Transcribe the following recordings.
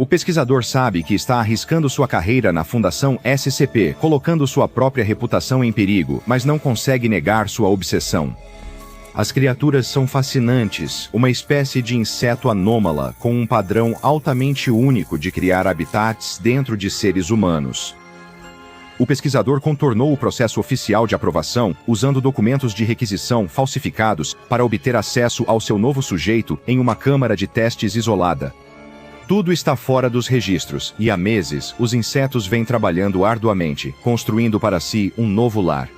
O pesquisador sabe que está arriscando sua carreira na Fundação SCP, colocando sua própria reputação em perigo, mas não consegue negar sua obsessão. As criaturas são fascinantes, uma espécie de inseto anômala com um padrão altamente único de criar habitats dentro de seres humanos. O pesquisador contornou o processo oficial de aprovação usando documentos de requisição falsificados para obter acesso ao seu novo sujeito em uma câmara de testes isolada. Tudo está fora dos registros, e há meses os insetos vêm trabalhando arduamente, construindo para si um novo lar.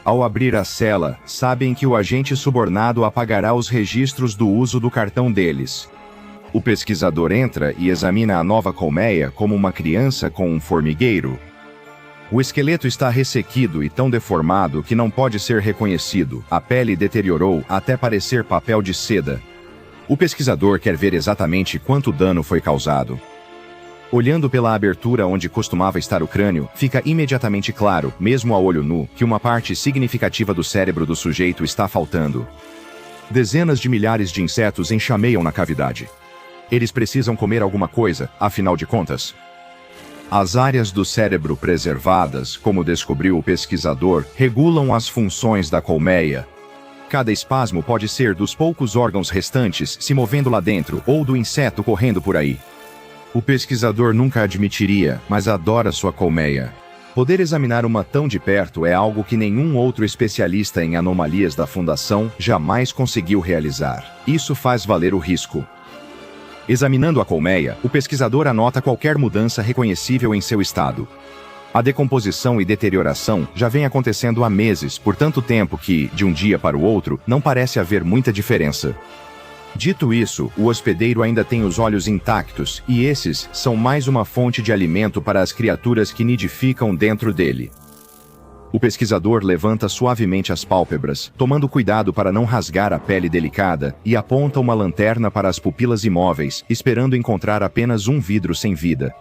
Ao abrir a cela, sabem que o agente subornado apagará os registros do uso do cartão deles. O pesquisador entra e examina a nova colmeia como uma criança com um formigueiro. O esqueleto está ressequido e tão deformado que não pode ser reconhecido. A pele deteriorou até parecer papel de seda. O pesquisador quer ver exatamente quanto dano foi causado. Olhando pela abertura onde costumava estar o crânio, fica imediatamente claro, mesmo a olho nu, que uma parte significativa do cérebro do sujeito está faltando. Dezenas de milhares de insetos enxameiam na cavidade. Eles precisam comer alguma coisa, afinal de contas. As áreas do cérebro preservadas, como descobriu o pesquisador, regulam as funções da colmeia. Cada espasmo pode ser dos poucos órgãos restantes se movendo lá dentro ou do inseto correndo por aí. O pesquisador nunca admitiria, mas adora sua colmeia. Poder examinar uma tão de perto é algo que nenhum outro especialista em anomalias da Fundação jamais conseguiu realizar. Isso faz valer o risco. Examinando a colmeia, o pesquisador anota qualquer mudança reconhecível em seu estado. A decomposição e deterioração já vem acontecendo há meses, por tanto tempo que, de um dia para o outro, não parece haver muita diferença. Dito isso, o hospedeiro ainda tem os olhos intactos, e esses são mais uma fonte de alimento para as criaturas que nidificam dentro dele. O pesquisador levanta suavemente as pálpebras, tomando cuidado para não rasgar a pele delicada, e aponta uma lanterna para as pupilas imóveis, esperando encontrar apenas um vidro sem vida.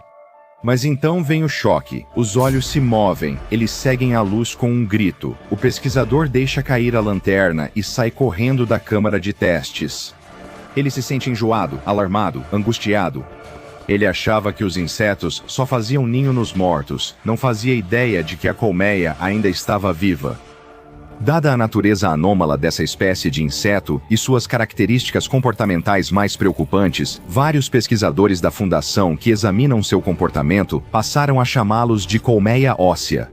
Mas então vem o choque. Os olhos se movem, eles seguem a luz com um grito. O pesquisador deixa cair a lanterna e sai correndo da câmara de testes. Ele se sente enjoado, alarmado, angustiado. Ele achava que os insetos só faziam ninho nos mortos, não fazia ideia de que a colmeia ainda estava viva. Dada a natureza anômala dessa espécie de inseto e suas características comportamentais mais preocupantes, vários pesquisadores da Fundação que examinam seu comportamento passaram a chamá-los de colmeia óssea.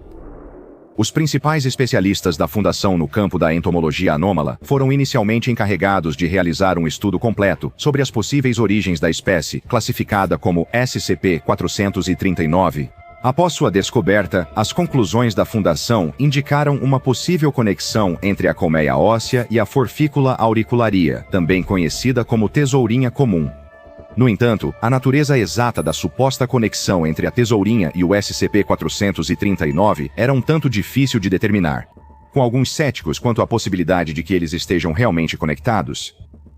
Os principais especialistas da Fundação no campo da entomologia anômala foram inicialmente encarregados de realizar um estudo completo sobre as possíveis origens da espécie, classificada como SCP-439. Após sua descoberta, as conclusões da Fundação indicaram uma possível conexão entre a colmeia óssea e a Forfícula auricularia, também conhecida como tesourinha comum. No entanto, a natureza exata da suposta conexão entre a tesourinha e o SCP-439 era um tanto difícil de determinar, com alguns céticos quanto à possibilidade de que eles estejam realmente conectados.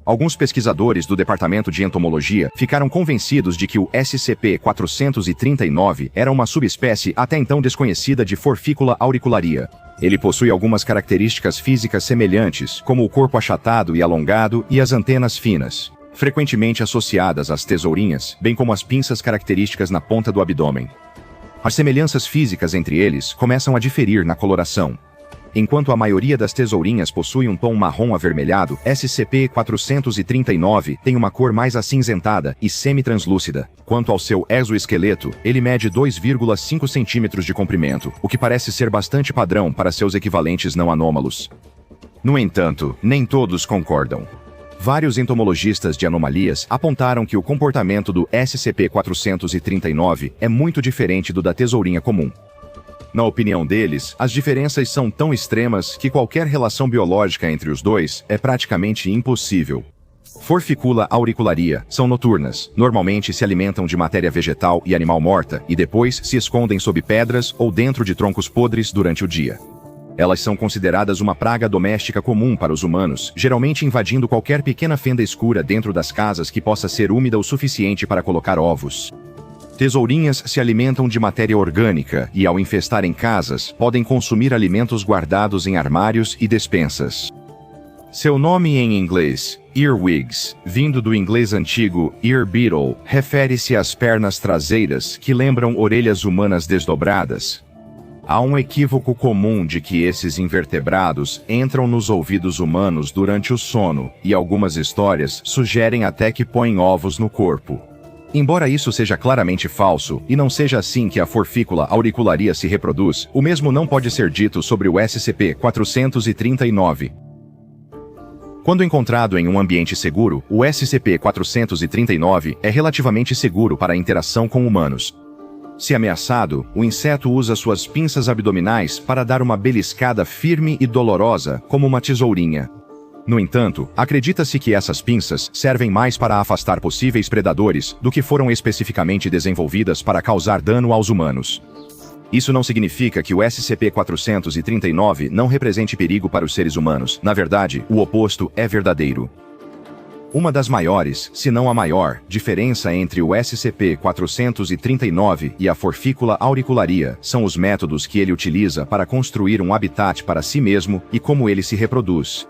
Alguns pesquisadores do Departamento de Entomologia ficaram convencidos de que o SCP-439 era uma subespécie até então desconhecida de Forfícula auricularia. Ele possui algumas características físicas semelhantes, como o corpo achatado e alongado e as antenas finas, frequentemente associadas às tesourinhas, bem como as pinças características na ponta do abdômen. As semelhanças físicas entre eles começam a diferir na coloração. Enquanto a maioria das tesourinhas possui um tom marrom avermelhado, SCP-439 tem uma cor mais acinzentada e semi-translúcida. Quanto ao seu exoesqueleto, ele mede 2,5 centímetros de comprimento, o que parece ser bastante padrão para seus equivalentes não anômalos. No entanto, nem todos concordam. Vários entomologistas de anomalias apontaram que o comportamento do SCP-439 é muito diferente do da tesourinha comum. Na opinião deles, as diferenças são tão extremas que qualquer relação biológica entre os dois é praticamente impossível. Forfícula auricularia são noturnas, normalmente se alimentam de matéria vegetal e animal morta e depois se escondem sob pedras ou dentro de troncos podres durante o dia. Elas são consideradas uma praga doméstica comum para os humanos, geralmente invadindo qualquer pequena fenda escura dentro das casas que possa ser úmida o suficiente para colocar ovos. Tesourinhas se alimentam de matéria orgânica e, ao infestarem casas, podem consumir alimentos guardados em armários e despensas. Seu nome em inglês, Earwigs, vindo do inglês antigo ear beetle, refere-se às pernas traseiras que lembram orelhas humanas desdobradas. Há um equívoco comum de que esses invertebrados entram nos ouvidos humanos durante o sono, e algumas histórias sugerem até que põem ovos no corpo. Embora isso seja claramente falso, e não seja assim que a forfícula auricularia se reproduz, o mesmo não pode ser dito sobre o SCP-439. Quando encontrado em um ambiente seguro, o SCP-439 é relativamente seguro para a interação com humanos. Se ameaçado, o inseto usa suas pinças abdominais para dar uma beliscada firme e dolorosa, como uma tesourinha. No entanto, acredita-se que essas pinças servem mais para afastar possíveis predadores do que foram especificamente desenvolvidas para causar dano aos humanos. Isso não significa que o SCP-439 não represente perigo para os seres humanos. Na verdade, o oposto é verdadeiro. Uma das maiores, se não a maior, diferença entre o SCP-439 e a forfícula auricularia são os métodos que ele utiliza para construir um habitat para si mesmo e como ele se reproduz.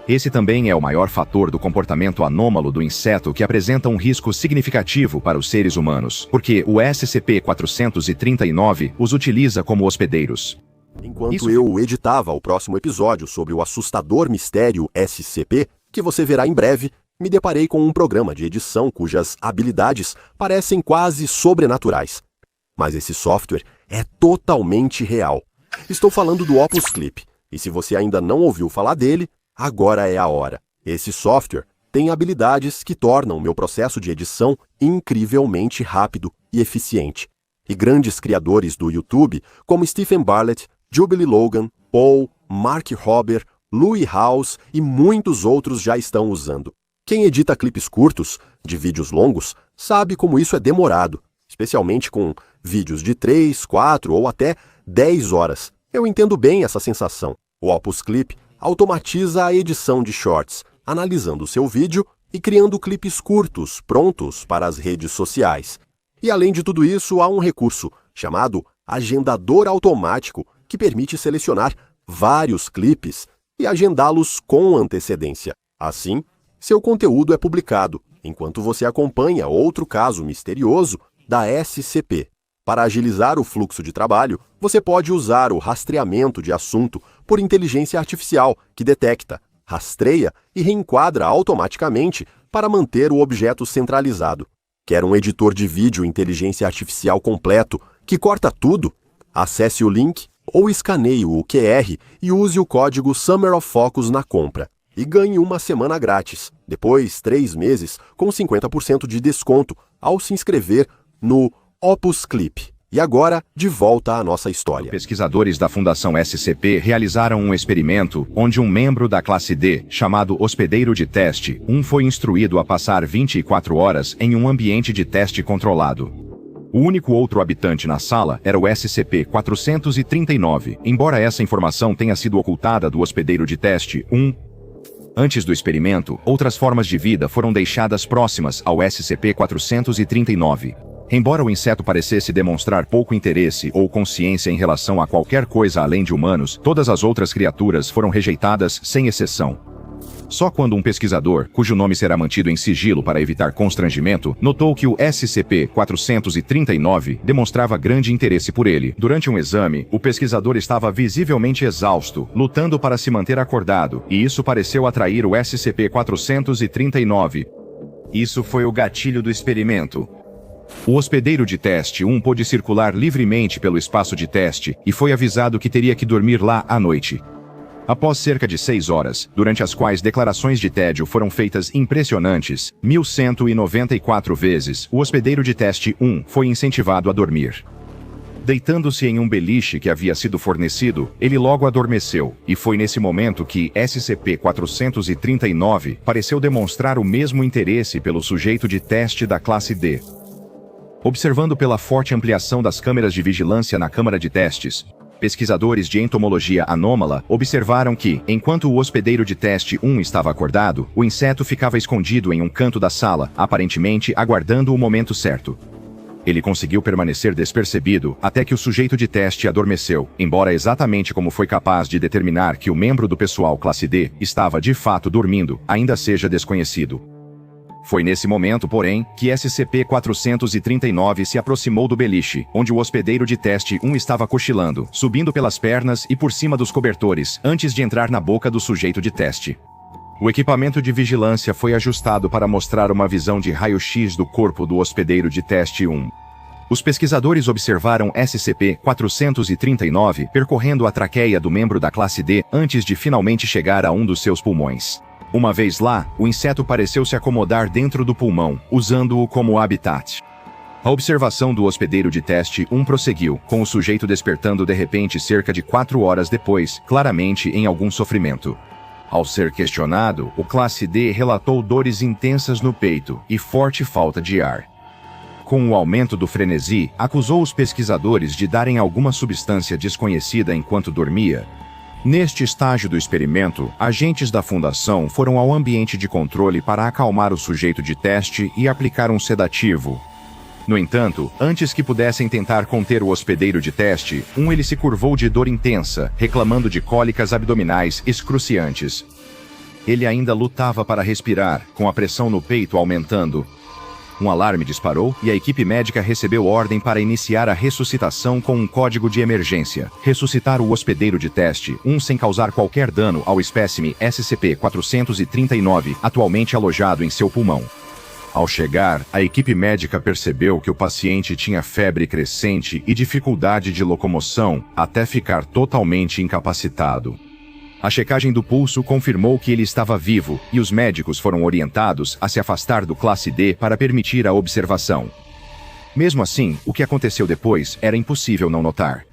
Esse também é o maior fator do comportamento anômalo do inseto que apresenta um risco significativo para os seres humanos, porque o SCP-439 os utiliza como hospedeiros. Enquanto eu editava o próximo episódio sobre o assustador mistério SCP, que você verá em breve, me deparei com um programa de edição cujas habilidades parecem quase sobrenaturais. Mas esse software é totalmente real. Estou falando do Opus Clip, e se você ainda não ouviu falar dele, agora é a hora. Esse software tem habilidades que tornam meu processo de edição incrivelmente rápido e eficiente. E grandes criadores do YouTube, como Stephen Bartlett, Jubilee Logan, Paul, Mark Rober, Louis House e muitos outros já estão usando. Quem edita clipes curtos, de vídeos longos, sabe como isso é demorado, especialmente com vídeos de 3, 4 ou até 10 horas. Eu entendo bem essa sensação. O Opus Clip automatiza a edição de shorts, analisando o seu vídeo e criando clipes curtos, prontos para as redes sociais. E além de tudo isso, há um recurso chamado agendador automático que permite selecionar vários clipes e agendá-los com antecedência. Assim, seu conteúdo é publicado, enquanto você acompanha outro caso misterioso da SCP. Para agilizar o fluxo de trabalho, você pode usar o rastreamento de assunto por inteligência artificial, que detecta, rastreia e reenquadra automaticamente para manter o objeto centralizado. Quer um editor de vídeo inteligência artificial completo que corta tudo? Acesse o link ou escaneie o QR e use o código Summer of Focus na compra. E ganhe uma semana grátis, depois 3 meses com 50% de desconto ao se inscrever no Opus Clip. E agora, de volta à nossa história. Pesquisadores da Fundação SCP realizaram um experimento onde um membro da classe D, chamado hospedeiro de teste 1, foi instruído a passar 24 horas em um ambiente de teste controlado. O único outro habitante na sala era o SCP-439, embora essa informação tenha sido ocultada do hospedeiro de teste 1. Antes do experimento, outras formas de vida foram deixadas próximas ao SCP-439. Embora o inseto parecesse demonstrar pouco interesse ou consciência em relação a qualquer coisa além de humanos, todas as outras criaturas foram rejeitadas sem exceção. Só quando um pesquisador, cujo nome será mantido em sigilo para evitar constrangimento, notou que o SCP-439 demonstrava grande interesse por ele. Durante um exame, o pesquisador estava visivelmente exausto, lutando para se manter acordado, e isso pareceu atrair o SCP-439. Isso foi o gatilho do experimento. O hospedeiro de teste 1 pôde circular livremente pelo espaço de teste e foi avisado que teria que dormir lá à noite. Após cerca de 6 horas, durante as quais declarações de tédio foram feitas impressionantes, 1194 vezes, o hospedeiro de teste 1 foi incentivado a dormir. Deitando-se em um beliche que havia sido fornecido, ele logo adormeceu, e foi nesse momento que SCP-439 pareceu demonstrar o mesmo interesse pelo sujeito de teste da classe D. Observando pela forte ampliação das câmeras de vigilância na câmara de testes, pesquisadores de entomologia anômala observaram que, enquanto o hospedeiro de teste 1 estava acordado, o inseto ficava escondido em um canto da sala, aparentemente aguardando o momento certo. Ele conseguiu permanecer despercebido até que o sujeito de teste adormeceu, embora exatamente como foi capaz de determinar que o membro do pessoal classe D estava de fato dormindo, ainda seja desconhecido. Foi nesse momento, porém, que SCP-439 se aproximou do beliche, onde o hospedeiro de teste 1 estava cochilando, subindo pelas pernas e por cima dos cobertores, antes de entrar na boca do sujeito de teste. O equipamento de vigilância foi ajustado para mostrar uma visão de raio-x do corpo do hospedeiro de teste 1. Os pesquisadores observaram SCP-439 percorrendo a traqueia do membro da classe D antes de finalmente chegar a um dos seus pulmões. Uma vez lá, o inseto pareceu se acomodar dentro do pulmão, usando-o como habitat. A observação do hospedeiro de teste 1 prosseguiu, com o sujeito despertando de repente cerca de 4 horas depois, claramente em algum sofrimento. Ao ser questionado, o classe D relatou dores intensas no peito e forte falta de ar. Com o aumento do frenesi, acusou os pesquisadores de darem alguma substância desconhecida enquanto dormia. Neste estágio do experimento, agentes da Fundação foram ao ambiente de controle para acalmar o sujeito de teste e aplicar um sedativo. No entanto, antes que pudessem tentar conter o hospedeiro de teste, ele se curvou de dor intensa, reclamando de cólicas abdominais excruciantes. Ele ainda lutava para respirar, com a pressão no peito aumentando. Um alarme disparou e a equipe médica recebeu ordem para iniciar a ressuscitação com um código de emergência. Ressuscitar o hospedeiro de teste 1 sem causar qualquer dano ao espécime SCP-439, atualmente alojado em seu pulmão. Ao chegar, a equipe médica percebeu que o paciente tinha febre crescente e dificuldade de locomoção, até ficar totalmente incapacitado. A checagem do pulso confirmou que ele estava vivo, e os médicos foram orientados a se afastar do classe D para permitir a observação. Mesmo assim, o que aconteceu depois era impossível não notar.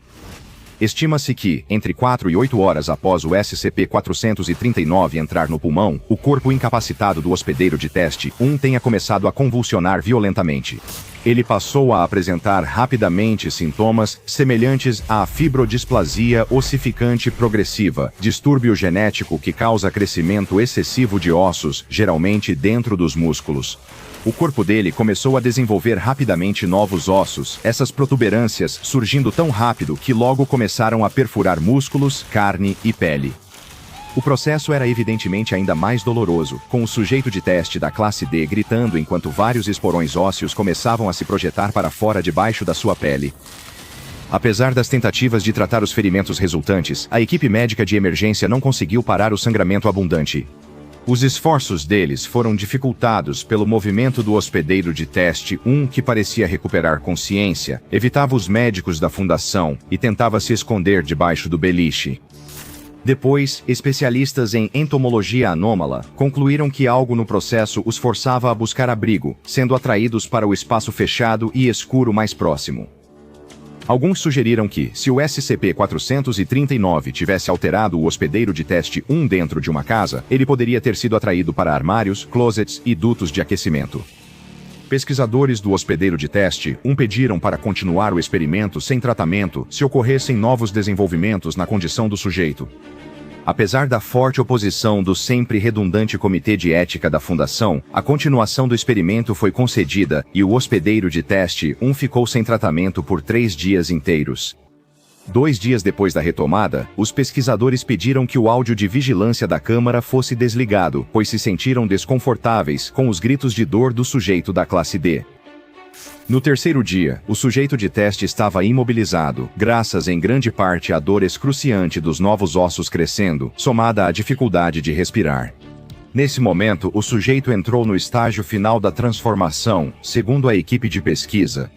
Estima-se que, entre 4 e 8 horas após o SCP-439 entrar no pulmão, o corpo incapacitado do hospedeiro de teste 1 tenha começado a convulsionar violentamente. Ele passou a apresentar rapidamente sintomas semelhantes à fibrodisplasia ossificante progressiva, distúrbio genético que causa crescimento excessivo de ossos, geralmente dentro dos músculos. O corpo dele começou a desenvolver rapidamente novos ossos, essas protuberâncias surgindo tão rápido que logo começaram a perfurar músculos, carne e pele. O processo era evidentemente ainda mais doloroso, com o sujeito de teste da classe D gritando enquanto vários esporões ósseos começavam a se projetar para fora debaixo da sua pele. Apesar das tentativas de tratar os ferimentos resultantes, a equipe médica de emergência não conseguiu parar o sangramento abundante. Os esforços deles foram dificultados pelo movimento do hospedeiro de teste 1 que parecia recuperar consciência, evitava os médicos da Fundação e tentava se esconder debaixo do beliche. Depois, especialistas em entomologia anômala concluíram que algo no processo os forçava a buscar abrigo, sendo atraídos para o espaço fechado e escuro mais próximo. Alguns sugeriram que, se o SCP-439 tivesse alterado o hospedeiro de teste 1 dentro de uma casa, ele poderia ter sido atraído para armários, closets e dutos de aquecimento. Pesquisadores do hospedeiro de teste 1 pediram para continuar o experimento sem tratamento se ocorressem novos desenvolvimentos na condição do sujeito. Apesar da forte oposição do sempre redundante Comitê de Ética da Fundação, a continuação do experimento foi concedida e o hospedeiro de teste 1 ficou sem tratamento por 3 dias inteiros. 2 dias depois da retomada, os pesquisadores pediram que o áudio de vigilância da câmara fosse desligado, pois se sentiram desconfortáveis com os gritos de dor do sujeito da classe D. No terceiro dia, o sujeito de teste estava imobilizado, graças em grande parte à dor excruciante dos novos ossos crescendo, somada à dificuldade de respirar. Nesse momento, o sujeito entrou no estágio final da transformação, segundo a equipe de pesquisa.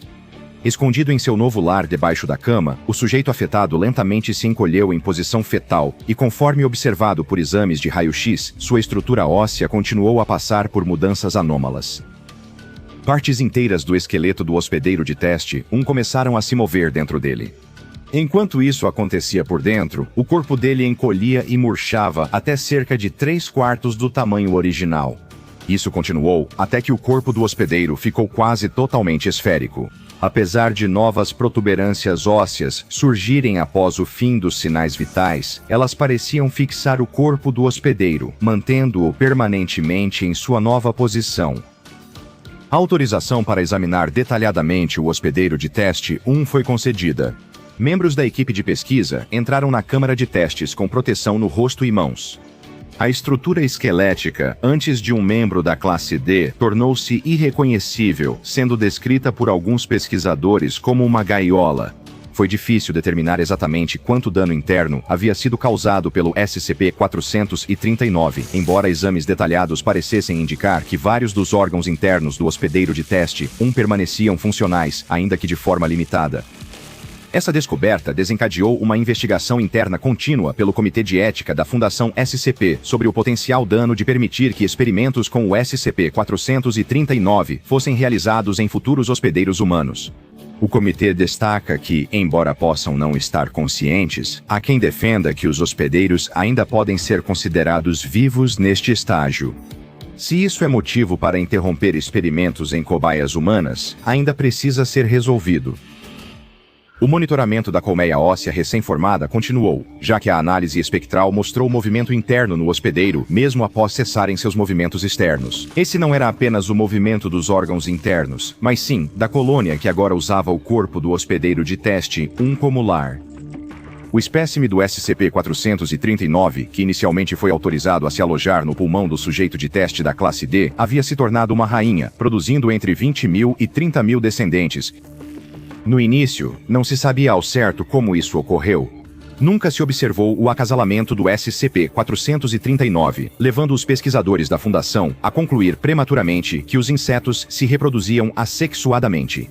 Escondido em seu novo lar debaixo da cama, o sujeito afetado lentamente se encolheu em posição fetal e, conforme observado por exames de raio-x, sua estrutura óssea continuou a passar por mudanças anômalas. Partes inteiras do esqueleto do hospedeiro de teste 1 começaram a se mover dentro dele. Enquanto isso acontecia por dentro, o corpo dele encolhia e murchava até cerca de 3/4 do tamanho original. Isso continuou até que o corpo do hospedeiro ficou quase totalmente esférico. Apesar de novas protuberâncias ósseas surgirem após o fim dos sinais vitais, elas pareciam fixar o corpo do hospedeiro, mantendo-o permanentemente em sua nova posição. A autorização para examinar detalhadamente o hospedeiro de teste 1 foi concedida. Membros da equipe de pesquisa entraram na câmara de testes com proteção no rosto e mãos. A estrutura esquelética, antes de um membro da classe D, tornou-se irreconhecível, sendo descrita por alguns pesquisadores como uma gaiola. Foi difícil determinar exatamente quanto dano interno havia sido causado pelo SCP-439, embora exames detalhados parecessem indicar que vários dos órgãos internos do hospedeiro de teste 1 permaneciam funcionais, ainda que de forma limitada. Essa descoberta desencadeou uma investigação interna contínua pelo Comitê de Ética da Fundação SCP sobre o potencial dano de permitir que experimentos com o SCP-439 fossem realizados em futuros hospedeiros humanos. O comitê destaca que, embora possam não estar conscientes, há quem defenda que os hospedeiros ainda podem ser considerados vivos neste estágio. Se isso é motivo para interromper experimentos em cobaias humanas, ainda precisa ser resolvido. O monitoramento da colmeia óssea recém-formada continuou, já que a análise espectral mostrou movimento interno no hospedeiro, mesmo após cessarem seus movimentos externos. Esse não era apenas o movimento dos órgãos internos, mas sim da colônia que agora usava o corpo do hospedeiro de teste 1 como lar. O espécime do SCP-439, que inicialmente foi autorizado a se alojar no pulmão do sujeito de teste da classe D, havia se tornado uma rainha, produzindo entre 20 mil e 30 mil descendentes. No início, não se sabia ao certo como isso ocorreu. Nunca se observou o acasalamento do SCP-439, levando os pesquisadores da Fundação a concluir prematuramente que os insetos se reproduziam assexuadamente.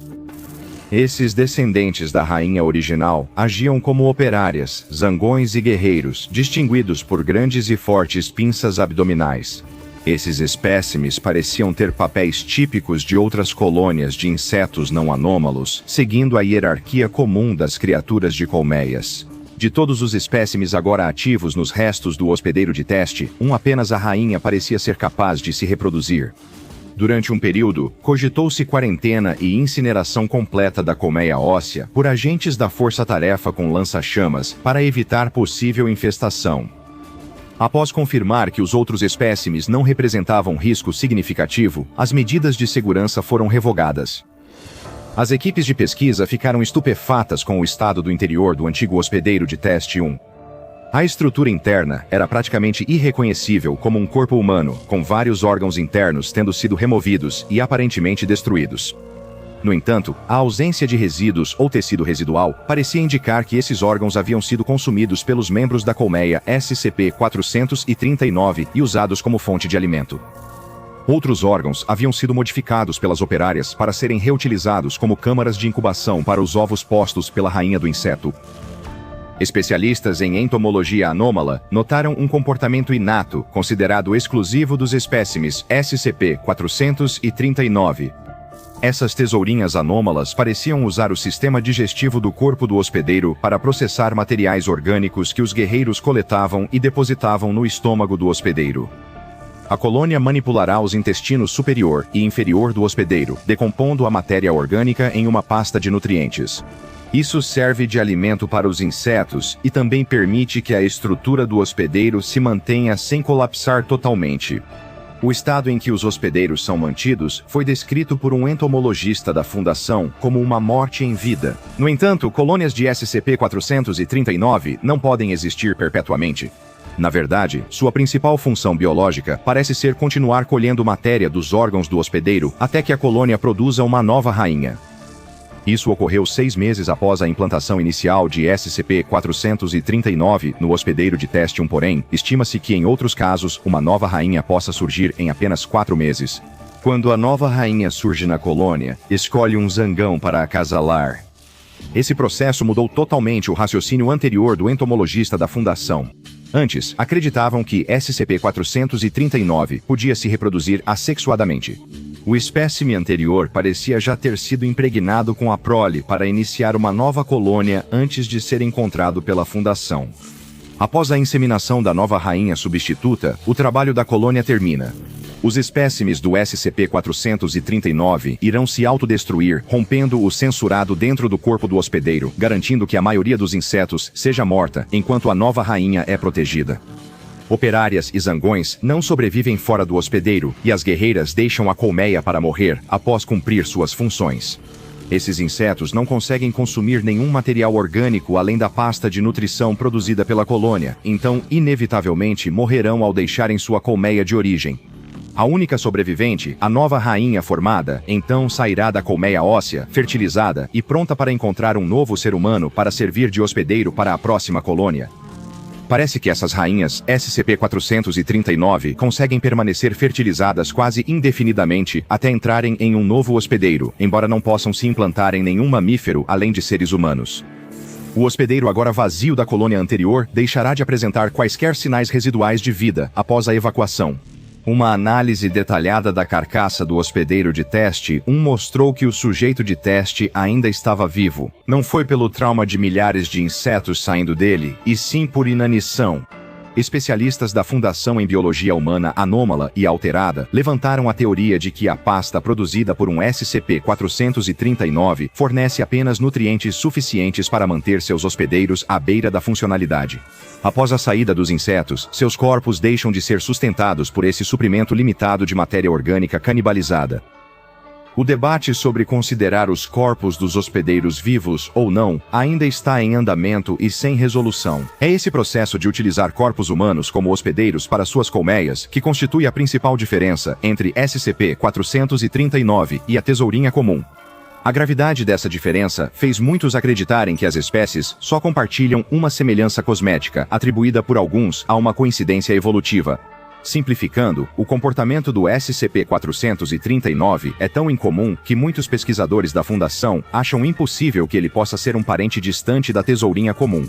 Esses descendentes da rainha original agiam como operárias, zangões e guerreiros, distinguidos por grandes e fortes pinças abdominais. Esses espécimes pareciam ter papéis típicos de outras colônias de insetos não anômalos, seguindo a hierarquia comum das criaturas de colmeias. De todos os espécimes agora ativos nos restos do hospedeiro de teste, apenas a rainha parecia ser capaz de se reproduzir. Durante um período, cogitou-se quarentena e incineração completa da colmeia óssea por agentes da força-tarefa com lança-chamas para evitar possível infestação. Após confirmar que os outros espécimes não representavam risco significativo, as medidas de segurança foram revogadas. As equipes de pesquisa ficaram estupefatas com o estado do interior do antigo hospedeiro de teste 1. A estrutura interna era praticamente irreconhecível como um corpo humano, com vários órgãos internos tendo sido removidos e aparentemente destruídos. No entanto, a ausência de resíduos ou tecido residual parecia indicar que esses órgãos haviam sido consumidos pelos membros da colmeia SCP-439 e usados como fonte de alimento. Outros órgãos haviam sido modificados pelas operárias para serem reutilizados como câmaras de incubação para os ovos postos pela rainha do inseto. Especialistas em entomologia anômala notaram um comportamento inato, considerado exclusivo dos espécimes SCP-439. Essas tesourinhas anômalas pareciam usar o sistema digestivo do corpo do hospedeiro para processar materiais orgânicos que os guerreiros coletavam e depositavam no estômago do hospedeiro. A colônia manipulará os intestinos superior e inferior do hospedeiro, decompondo a matéria orgânica em uma pasta de nutrientes. Isso serve de alimento para os insetos e também permite que a estrutura do hospedeiro se mantenha sem colapsar totalmente. O estado em que os hospedeiros são mantidos foi descrito por um entomologista da Fundação como uma morte em vida. No entanto, colônias de SCP-439 não podem existir perpetuamente. Na verdade, sua principal função biológica parece ser continuar colhendo matéria dos órgãos do hospedeiro até que a colônia produza uma nova rainha. Isso ocorreu 6 meses após a implantação inicial de SCP-439 no hospedeiro de teste 1, porém, estima-se que em outros casos, uma nova rainha possa surgir em apenas 4 meses. Quando a nova rainha surge na colônia, escolhe um zangão para acasalar. Esse processo mudou totalmente o raciocínio anterior do entomologista da Fundação. Antes, acreditavam que SCP-439 podia se reproduzir assexuadamente. O espécime anterior parecia já ter sido impregnado com a prole para iniciar uma nova colônia antes de ser encontrado pela Fundação. Após a inseminação da nova rainha substituta, o trabalho da colônia termina. Os espécimes do SCP-439 irão se autodestruir, rompendo o censurado dentro do corpo do hospedeiro, garantindo que a maioria dos insetos seja morta, enquanto a nova rainha é protegida. Operárias e zangões não sobrevivem fora do hospedeiro, e as guerreiras deixam a colmeia para morrer após cumprir suas funções. Esses insetos não conseguem consumir nenhum material orgânico além da pasta de nutrição produzida pela colônia, então inevitavelmente morrerão ao deixarem sua colmeia de origem. A única sobrevivente, a nova rainha formada, então sairá da colmeia óssea, fertilizada e pronta para encontrar um novo ser humano para servir de hospedeiro para a próxima colônia. Parece que essas rainhas SCP-439 conseguem permanecer fertilizadas quase indefinidamente até entrarem em um novo hospedeiro, embora não possam se implantar em nenhum mamífero além de seres humanos. O hospedeiro agora vazio da colônia anterior deixará de apresentar quaisquer sinais residuais de vida após a evacuação. Uma análise detalhada da carcaça do hospedeiro de teste 1 mostrou que o sujeito de teste ainda estava vivo. Não foi pelo trauma de milhares de insetos saindo dele, e sim por inanição. Especialistas da Fundação em Biologia Humana Anômala e Alterada levantaram a teoria de que a pasta produzida por um SCP-439 fornece apenas nutrientes suficientes para manter seus hospedeiros à beira da funcionalidade. Após a saída dos insetos, seus corpos deixam de ser sustentados por esse suprimento limitado de matéria orgânica canibalizada. O debate sobre considerar os corpos dos hospedeiros vivos ou não ainda está em andamento e sem resolução. É esse processo de utilizar corpos humanos como hospedeiros para suas colmeias que constitui a principal diferença entre SCP-439 e a tesourinha comum. A gravidade dessa diferença fez muitos acreditarem que as espécies só compartilham uma semelhança cosmética, atribuída por alguns a uma coincidência evolutiva. Simplificando, o comportamento do SCP-439 é tão incomum que muitos pesquisadores da Fundação acham impossível que ele possa ser um parente distante da tesourinha comum.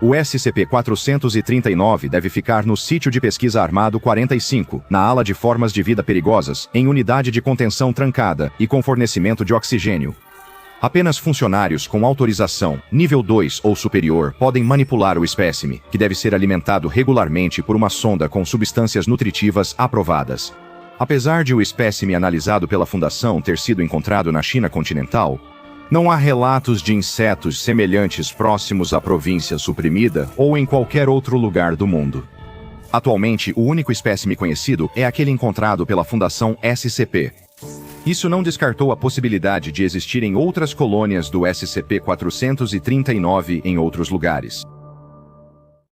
O SCP-439 deve ficar no Sítio de Pesquisa Armado 45, na ala de formas de vida perigosas, em unidade de contenção trancada e com fornecimento de oxigênio. Apenas funcionários com autorização, nível 2 ou superior, podem manipular o espécime, que deve ser alimentado regularmente por uma sonda com substâncias nutritivas aprovadas. Apesar de o espécime analisado pela Fundação ter sido encontrado na China continental, não há relatos de insetos semelhantes próximos à província suprimida ou em qualquer outro lugar do mundo. Atualmente, o único espécime conhecido é aquele encontrado pela Fundação SCP. Isso não descartou a possibilidade de existirem outras colônias do SCP-439 em outros lugares.